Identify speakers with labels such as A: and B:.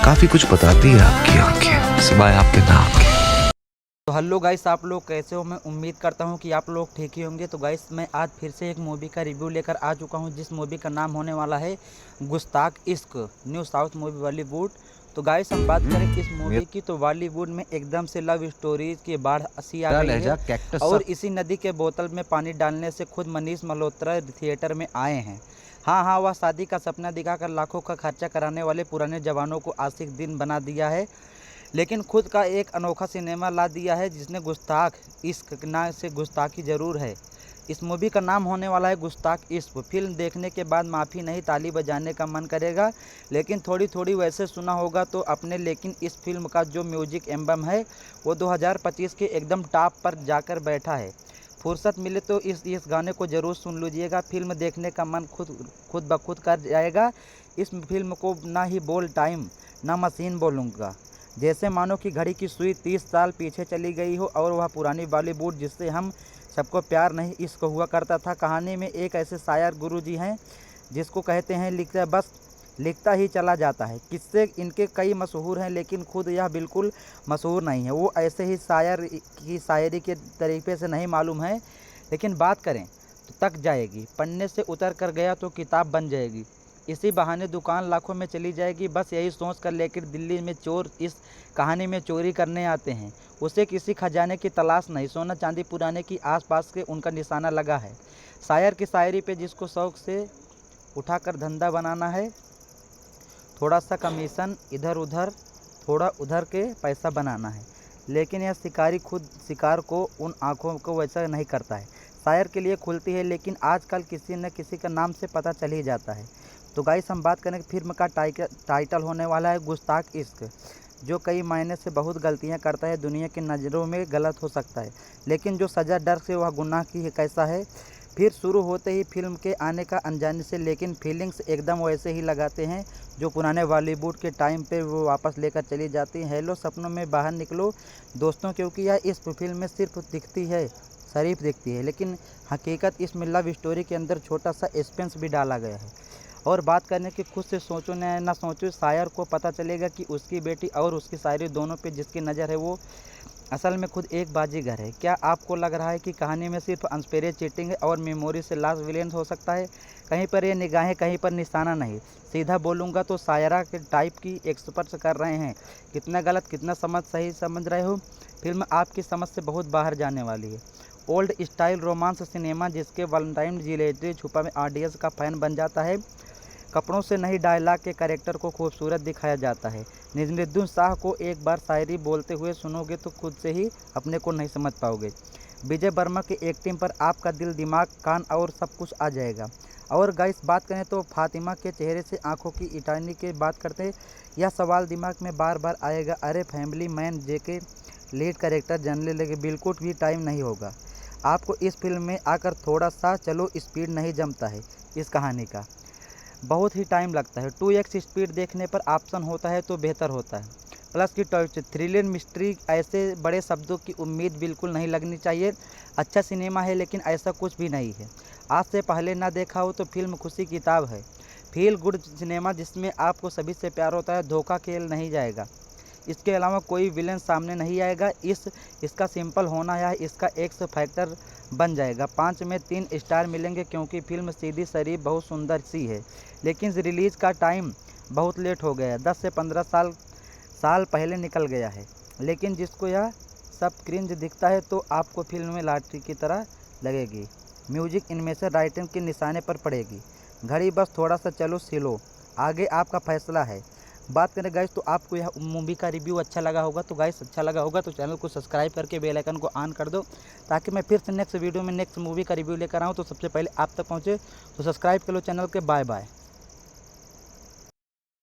A: काफी कुछ बताती है आपकी आंखें, सिवाय आपके नाम के।
B: तो हेलो गाइस, आप लोग कैसे हो? मैं उम्मीद करता हूं कि आप लोग ठीक ही होंगे। तो गाइस, मैं आज फिर से एक मूवी का रिव्यू लेकर आ चुका हूं, जिस मूवी का नाम होने वाला है गुस्ताख इश्क, न्यू साउथ मूवी बॉलीवुड। तो गाइस, हम बात करें इस मूवी की, तो बॉलीवुड में एकदम से लव स्टोरीज की बाढ़ सी आ गई है। और इसी नदी के बोतल में पानी डालने से खुद मनीष मल्होत्रा थिएटर में आए हैं। हाँ हाँ, वह शादी का सपना दिखाकर लाखों का खर्चा कराने वाले पुराने जवानों को आशिक दिन बना दिया है, लेकिन खुद का एक अनोखा सिनेमा ला दिया है, जिसने गुस्ताख इश्क ना से गुस्ताखी ज़रूर है। इस मूवी का नाम होने वाला है गुस्ताख इश्क। फिल्म देखने के बाद माफ़ी नहीं, ताली बजाने का मन करेगा। लेकिन थोड़ी थोड़ी वैसे सुना होगा तो अपने, लेकिन इस फिल्म का जो म्यूजिक एल्बम है वो 2025 के एकदम टॉप पर जाकर बैठा है। फुर्सत मिले तो इस गाने को ज़रूर सुन लीजिएगा। फिल्म देखने का मन खुद ब खुद कर जाएगा। इस फिल्म को ना ही बोल टाइम ना मशीन बोलूँगा, जैसे मानो कि घड़ी की सुई 30 साल पीछे चली गई हो, और वह पुरानी बॉलीवुड जिससे हम सबको प्यार नहीं इश्क हुआ करता था। कहानी में एक ऐसे शायर गुरुजी हैं जिसको कहते हैं लिखता बस लिखता ही चला जाता है। किस्से इनके कई मशहूर हैं, लेकिन खुद यह बिल्कुल मशहूर नहीं है। वो ऐसे ही शायर की शायरी के तरीके से नहीं मालूम है, लेकिन बात करें तो तक जाएगी। पन्ने से उतर कर गया तो किताब बन जाएगी। इसी बहाने दुकान लाखों में चली जाएगी। बस यही सोच कर लेकर दिल्ली में चोर इस कहानी में चोरी करने आते हैं। उसे किसी खजाने की तलाश नहीं, सोना चांदी पुराने की आसपास के उनका निशाना लगा है। शायर की शायरी पे जिसको शौक से उठाकर धंधा बनाना है, थोड़ा सा कमीशन इधर उधर, थोड़ा उधर के पैसा बनाना है। लेकिन यह शिकारी खुद शिकार को उन आँखों को वैसा नहीं करता है। शायर के लिए खुलती है, लेकिन आजकल किसी न किसी का नाम से पता चल ही जाता है। तो गाइस, हम बात करें फिल्म का टाइटल होने वाला है गुस्ताख इश्क, जो कई मायने से बहुत गलतियां करता है। दुनिया की नज़रों में गलत हो सकता है, लेकिन जो सज़ा डर से वह गुनाह की कैसा है। फिर शुरू होते ही फिल्म के आने का अनजाने से, लेकिन फीलिंग्स एकदम वैसे ही लगाते हैं जो पुराने बॉलीवुड के टाइम पे वो वापस लेकर चली जाती हैं। हेलो सपनों में बाहर निकलो दोस्तों, क्योंकि यह इस फिल्म में सिर्फ दिखती है शरीफ दिखती है, लेकिन हकीकत इसमें लव स्टोरी के अंदर छोटा सा सस्पेंस भी डाला गया है। और बात करने की खुद से सोचो ना सोचो, शायर को पता चलेगा कि उसकी बेटी और उसकी शायरी दोनों पे जिसकी नज़र है वो असल में खुद एक बाजीगर है। क्या आपको लग रहा है कि कहानी में सिर्फ अनस्पेरे चीटिंग है और मेमोरी से लास्ट विलेन हो सकता है? कहीं पर ये निगाहें, कहीं पर निशाना नहीं। सीधा बोलूँगा तो शायरा के टाइप की एक्सपर्ट कर रहे हैं। कितना गलत कितना सही समझ रहे हो। फिल्म आपकी समझ से बहुत बाहर जाने वाली है। ओल्ड स्टाइल रोमांस सिनेमा जिसके वैलेंटाइन जिलेटरी छुपा में ऑडियंस का फ़ैन बन जाता है। कपड़ों से नहीं, डायलॉग के कैरेक्टर को खूबसूरत दिखाया जाता है। निजमुद्दीन शाह को एक बार शायरी बोलते हुए सुनोगे तो खुद से ही अपने को नहीं समझ पाओगे। विजय वर्मा की एक्टिंग पर आपका दिल दिमाग कान और सब कुछ आ जाएगा। और गाइस, बात करें तो फातिमा के चेहरे से आंखों की इटानी की बात करते हैं, यह सवाल दिमाग में बार बार आएगा, अरे फैमिली मैन जेके लीड कैरेक्टर जानने लगे बिल्कुल भी टाइम नहीं होगा आपको इस फिल्म में आकर थोड़ा सा। चलो, स्पीड नहीं जमता है इस कहानी का, बहुत ही टाइम लगता है। 2x स्पीड देखने पर ऑप्शन होता है तो बेहतर होता है। प्लस की टॉर्च थ्रिलर मिस्ट्री, ऐसे बड़े शब्दों की उम्मीद बिल्कुल नहीं लगनी चाहिए। अच्छा सिनेमा है, लेकिन ऐसा कुछ भी नहीं है आज से पहले ना देखा हो तो फिल्म खुशी किताब है। फील गुड सिनेमा जिसमें आपको सभी से प्यार होता है, धोखा खेल नहीं जाएगा। इसके अलावा कोई विलन सामने नहीं आएगा। इसका सिंपल होना या इसका एक्स फैक्टर बन जाएगा। 5 में 3 स्टार मिलेंगे, क्योंकि फिल्म सीधी शरीफ बहुत सुंदर सी है, लेकिन रिलीज़ का टाइम बहुत लेट हो गया, 10 से 15 साल पहले निकल गया है। लेकिन जिसको यह सब क्रिंज दिखता है तो आपको फिल्म में लॉटरी की तरह लगेगी। म्यूजिक इनमें से राइटिंग के निशाने पर पड़ेगी। घड़ी बस थोड़ा सा चलो सिलो, आगे आपका फैसला है। बात करें गाइस, तो आपको यह मूवी का रिव्यू अच्छा लगा होगा तो गाइस, अच्छा लगा होगा तो चैनल को सब्सक्राइब करके बेल आइकन को ऑन कर दो, ताकि मैं फिर से नेक्स्ट वीडियो में नेक्स्ट मूवी का रिव्यू लेकर आऊँ तो सबसे पहले आप तक पहुँचे। तो सब्सक्राइब कर लो चैनल के। Bye bye.